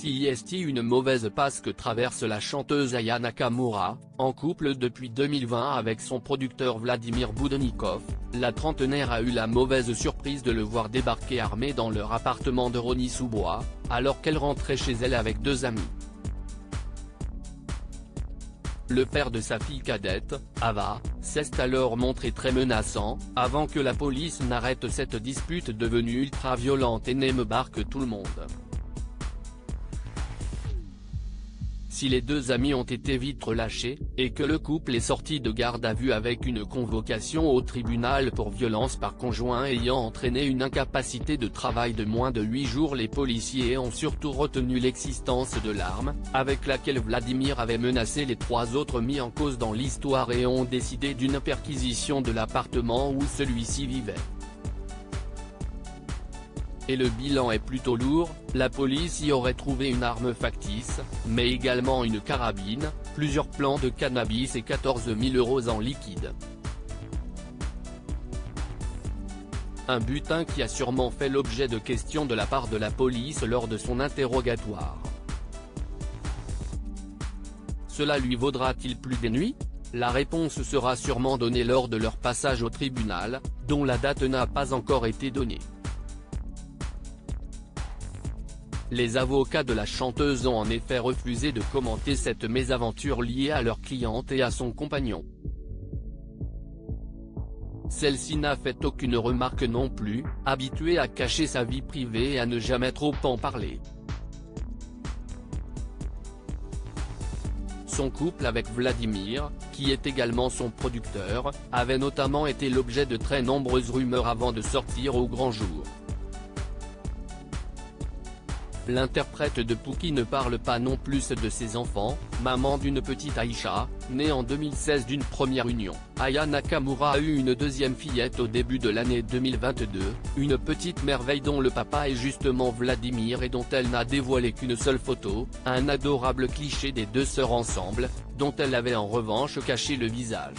Si est une mauvaise passe que traverse la chanteuse Aya Nakamura, en couple depuis 2020 avec son producteur Vladimir Boudnikov, la trentenaire a eu la mauvaise surprise de le voir débarquer armé dans leur appartement de Rosny-sous-Bois, alors qu'elle rentrait chez elle avec deux amis. Le père de sa fille cadette, Ava, s'est alors montré très menaçant, avant que la police n'arrête cette dispute devenue ultra-violente et n'émebarque tout le monde. Si les deux amis ont été vite relâchés, et que le couple est sorti de garde à vue avec une convocation au tribunal pour violence par conjoint ayant entraîné une incapacité de travail de moins de 8 jours, les policiers ont surtout retenu l'existence de l'arme, avec laquelle Vladimir avait menacé les trois autres mis en cause dans l'histoire et ont décidé d'une perquisition de l'appartement où celui-ci vivait. Et le bilan est plutôt lourd, la police y aurait trouvé une arme factice, mais également une carabine, plusieurs plants de cannabis et 14 000 € en liquide. Un butin qui a sûrement fait l'objet de questions de la part de la police lors de son interrogatoire. Cela lui vaudra-t-il plus des nuits ? La réponse sera sûrement donnée lors de leur passage au tribunal, dont la date n'a pas encore été donnée. Les avocats de la chanteuse ont en effet refusé de commenter cette mésaventure liée à leur cliente et à son compagnon. Celle-ci n'a fait aucune remarque non plus, habituée à cacher sa vie privée et à ne jamais trop en parler. Son couple avec Vladimir, qui est également son producteur, avait notamment été l'objet de très nombreuses rumeurs avant de sortir au grand jour. L'interprète de Pouki ne parle pas non plus de ses enfants, maman d'une petite Aïcha, née en 2016 d'une première union. Aya Nakamura a eu une deuxième fillette au début de l'année 2022, une petite merveille dont le papa est justement Vladimir et dont elle n'a dévoilé qu'une seule photo, un adorable cliché des deux sœurs ensemble, dont elle avait en revanche caché le visage.